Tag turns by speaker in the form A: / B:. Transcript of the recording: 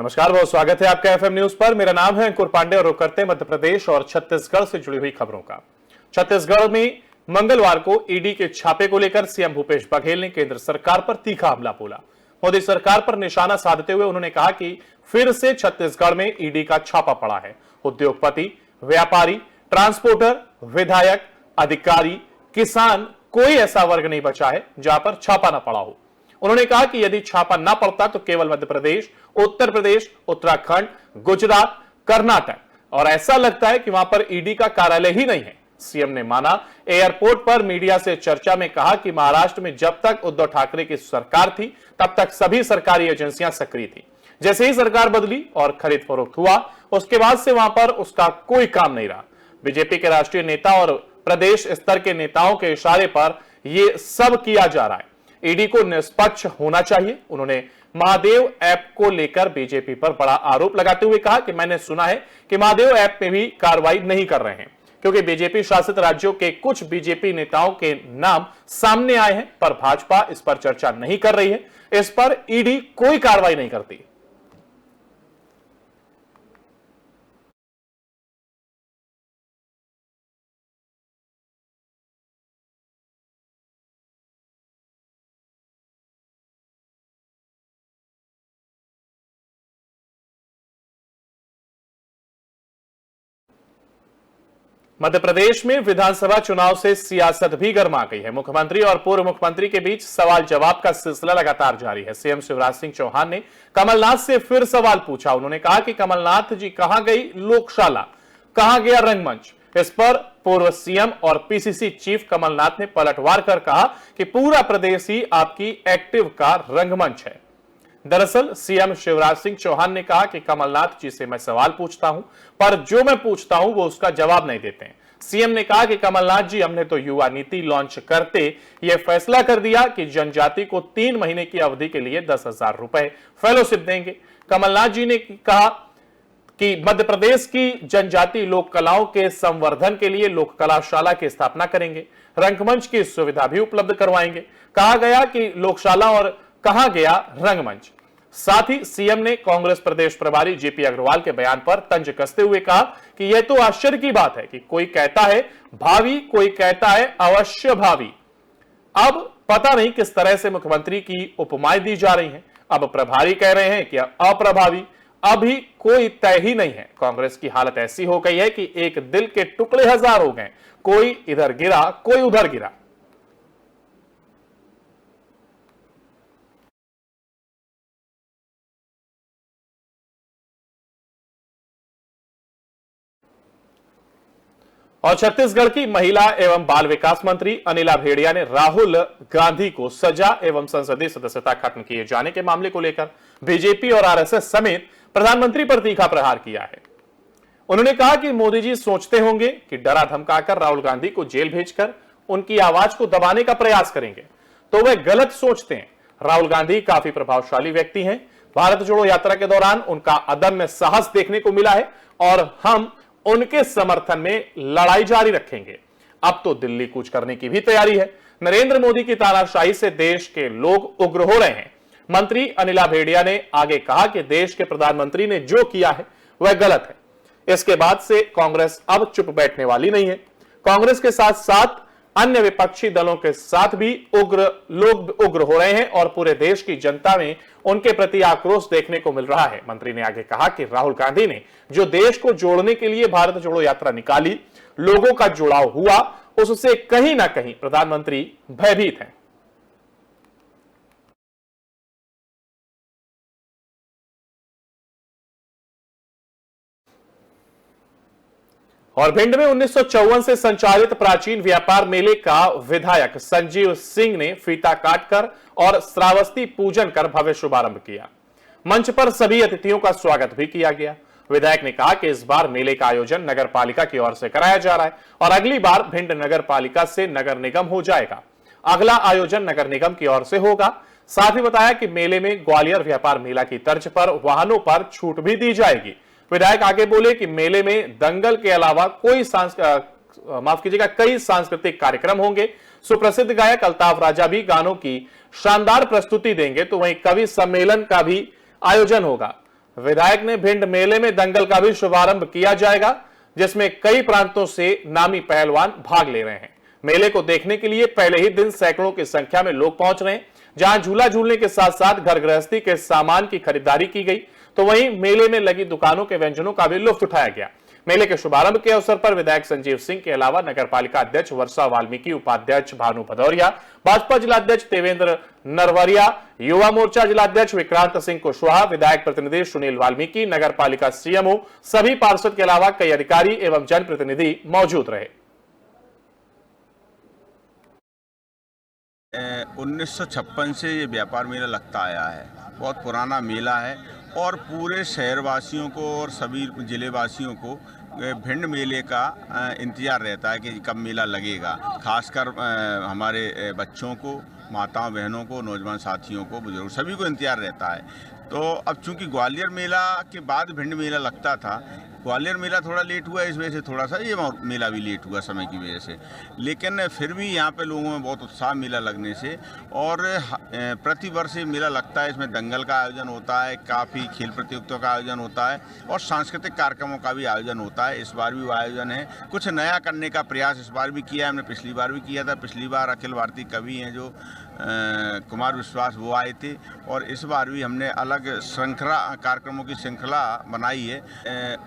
A: नमस्कार, बहुत स्वागत है आपका एफएम न्यूज पर। मेरा नाम है अंकुर पांडे और रुक करते हैं मध्य प्रदेश और छत्तीसगढ़ से जुड़ी हुई खबरों का। छत्तीसगढ़ में मंगलवार को ईडी के छापे को लेकर सीएम भूपेश बघेल ने केंद्र सरकार पर तीखा हमला बोला। मोदी सरकार पर निशाना साधते हुए उन्होंने कहा कि फिर से छत्तीसगढ़ में ईडी का छापा पड़ा है। उद्योगपति, व्यापारी, ट्रांसपोर्टर, विधायक, अधिकारी, किसान, कोई ऐसा वर्ग नहीं बचा है जहां पर छापा ना पड़ा हो। उन्होंने कहा कि यदि छापा ना पड़ता तो केवल मध्य प्रदेश, उत्तर प्रदेश, उत्तराखंड, गुजरात, कर्नाटक और ऐसा लगता है कि वहां पर ईडी का कार्यालय ही नहीं है। सीएम ने माना एयरपोर्ट पर मीडिया से चर्चा में कहा कि महाराष्ट्र में जब तक उद्धव ठाकरे की सरकार थी तब तक सभी सरकारी एजेंसियां सक्रिय थी। जैसे ही सरकार बदली और खरीद फरोख्त हुआ, उसके बाद से वहां पर उसका कोई काम नहीं रहा। बीजेपी के राष्ट्रीय नेता और प्रदेश स्तर के नेताओं के इशारे पर यह सब किया जा रहा है। ईडी को निष्पक्ष होना चाहिए। उन्होंने महादेव ऐप को लेकर बीजेपी पर बड़ा आरोप लगाते हुए कहा कि मैंने सुना है कि महादेव ऐप पे भी कार्रवाई नहीं कर रहे हैं, क्योंकि बीजेपी शासित राज्यों के कुछ बीजेपी नेताओं के नाम सामने आए हैं, पर भाजपा इस पर चर्चा नहीं कर रही है। इस पर ईडी कोई कार्रवाई नहीं करती। मध्य प्रदेश में विधानसभा चुनाव से सियासत भी गर्मा गई है। मुख्यमंत्री और पूर्व मुख्यमंत्री के बीच सवाल जवाब का सिलसिला लगातार जारी है। सीएम शिवराज सिंह चौहान ने कमलनाथ से फिर सवाल पूछा। उन्होंने कहा कि कमलनाथ जी कहां गई लोकशाला, कहां गया रंगमंच। इस पर पूर्व सीएम और पीसीसी चीफ कमलनाथ ने पलटवार कर कहा कि पूरा प्रदेश ही आपकी एक्टिव का रंगमंच है। दरअसल सीएम शिवराज सिंह चौहान ने कहा कि कमलनाथ जी से मैं सवाल पूछता हूं, पर जो मैं पूछता हूं वो उसका जवाब नहीं देते हैं। सीएम ने कहा कि कमलनाथ जी, हमने तो युवा नीति लॉन्च करते यह फैसला कर दिया कि जनजाति को 3 महीने की अवधि के लिए 10,000 रुपए फेलोशिप देंगे। कमलनाथ जी ने कहा कि मध्य प्रदेश की जनजाति लोक कलाओं के संवर्धन के लिए लोक कलाशाला की स्थापना करेंगे, रंगमंच की सुविधा भी उपलब्ध करवाएंगे। कहा गया कि लोकशाला और कहा गया रंगमंच। साथ ही सीएम ने कांग्रेस प्रदेश प्रभारी जेपी अग्रवाल के बयान पर तंज कसते हुए कहा कि यह तो आश्चर्य की बात है कि कोई कहता है भावी, कोई कहता है अवश्य भावी। अब पता नहीं किस तरह से मुख्यमंत्री की उपमाएं दी जा रही हैं। अब प्रभारी कह रहे हैं कि अप्रभावी। अभी कोई तय ही नहीं है। कांग्रेस की हालत ऐसी हो गई है कि एक दिल के टुकड़े हजार हो गए, कोई इधर गिरा, कोई उधर गिरा। और छत्तीसगढ़ की महिला एवं बाल विकास मंत्री अनिला भेड़िया ने राहुल गांधी को सजा एवं संसदीय सदस्यता खत्म किए जाने के मामले को लेकर बीजेपी और आरएसएस समेत प्रधानमंत्री पर तीखा प्रहार किया है। उन्होंने कहा कि मोदी जी सोचते होंगे कि डरा धमकाकर राहुल गांधी को जेल भेजकर उनकी आवाज को दबाने का प्रयास करेंगे, तो वे गलत सोचते हैं। राहुल गांधी काफी प्रभावशाली व्यक्ति हैं। भारत जोड़ो यात्रा के दौरान उनका अदम्य साहस देखने को मिला है और हम उनके समर्थन में लड़ाई जारी रखेंगे। अब तो दिल्ली कूच करने की भी तैयारी है। नरेंद्र मोदी की तानाशाही से देश के लोग उग्र हो रहे हैं। मंत्री अनिला भेड़िया ने आगे कहा कि देश के प्रधानमंत्री ने जो किया है वह गलत है। इसके बाद से कांग्रेस अब चुप बैठने वाली नहीं है। कांग्रेस के साथ साथ अन्य विपक्षी दलों के साथ भी लोग उग्र हो रहे हैं और पूरे देश की जनता में उनके प्रति आक्रोश देखने को मिल रहा है। मंत्री ने आगे कहा कि राहुल गांधी ने जो देश को जोड़ने के लिए भारत जोड़ो यात्रा निकाली, लोगों का जुड़ाव हुआ, उससे कहीं ना कहीं प्रधानमंत्री भयभीत हैं। और भिंड में 1954 से संचालित प्राचीन व्यापार मेले का विधायक संजीव सिंह ने फीता काटकर और श्रावस्ती पूजन कर भव्य शुभारंभ किया। मंच पर सभी अतिथियों का स्वागत भी किया गया। विधायक ने कहा कि इस बार मेले का आयोजन नगर पालिका की ओर से कराया जा रहा है और अगली बार भिंड नगर पालिका से नगर निगम हो जाएगा। अगला आयोजन नगर निगम की ओर से होगा। साथ ही बताया कि मेले में ग्वालियर व्यापार मेला की तर्ज पर वाहनों पर छूट भी दी जाएगी। विधायक आगे बोले कि मेले में दंगल के अलावा कई सांस्कृतिक कार्यक्रम होंगे। सुप्रसिद्ध गायक अल्ताफ राजा भी गानों की शानदार प्रस्तुति देंगे, तो वहीं कवि सम्मेलन का भी आयोजन होगा। विधायक ने भिंड मेले में दंगल का भी शुभारंभ किया जाएगा, जिसमें कई प्रांतों से नामी पहलवान भाग ले रहे हैं। मेले को देखने के लिए पहले ही दिन सैकड़ों की संख्या में लोग पहुंच रहे हैं, जहां झूला झूलने के साथ साथ घर गृहस्थी के सामान की खरीदारी की गई, तो वहीं मेले में लगी दुकानों के व्यंजनों का भी लुत्फ उठाया गया। मेले के शुभारंभ के अवसर पर विधायक संजीव सिंह के अलावा नगरपालिका अध्यक्ष वर्षा वाल्मीकि, उपाध्यक्ष भानु भदौरिया, भाजपा जिलाध्यक्ष देवेंद्र नरवरिया, युवा मोर्चा जिलाध्यक्ष विक्रांत सिंह कुशवाहा, विधायक प्रतिनिधि सुनील वाल्मीकि, नगरपालिका सीएमओ, सभी पार्षद के अलावा कई अधिकारी एवं जनप्रतिनिधि मौजूद रहे।
B: 1956 से ये व्यापार मेला लगता आया है। बहुत पुराना मेला है और पूरे शहरवासियों को और सभी जिले वासियों को भिंड मेले का इंतज़ार रहता है कि कब मेला लगेगा। खासकर हमारे बच्चों को, माताओं बहनों को, नौजवान साथियों को, बुजुर्ग सभी को इंतज़ार रहता है। तो अब चूंकि ग्वालियर मेला के बाद भिंड मेला लगता था, ग्वालियर मेला थोड़ा लेट हुआ, इस वजह से थोड़ा सा ये मेला भी लेट हुआ समय की वजह से। लेकिन फिर भी यहाँ पे लोगों में बहुत उत्साह मेला लगने से, और प्रति वर्ष ये मेला लगता है। इसमें दंगल का आयोजन होता है, काफ़ी खेल प्रतियोगिताओं का आयोजन होता है और सांस्कृतिक कार्यक्रमों का भी आयोजन होता है। इस बार भी वो आयोजन है। कुछ नया करने का प्रयास इस बार भी किया है हमने, पिछली बार भी किया था। पिछली बार अखिल भारतीय कवि हैं जो कुमार विश्वास, वो आए थे, और इस बार भी हमने अलग श्रृंखला कार्यक्रमों की श्रृंखला बनाई है।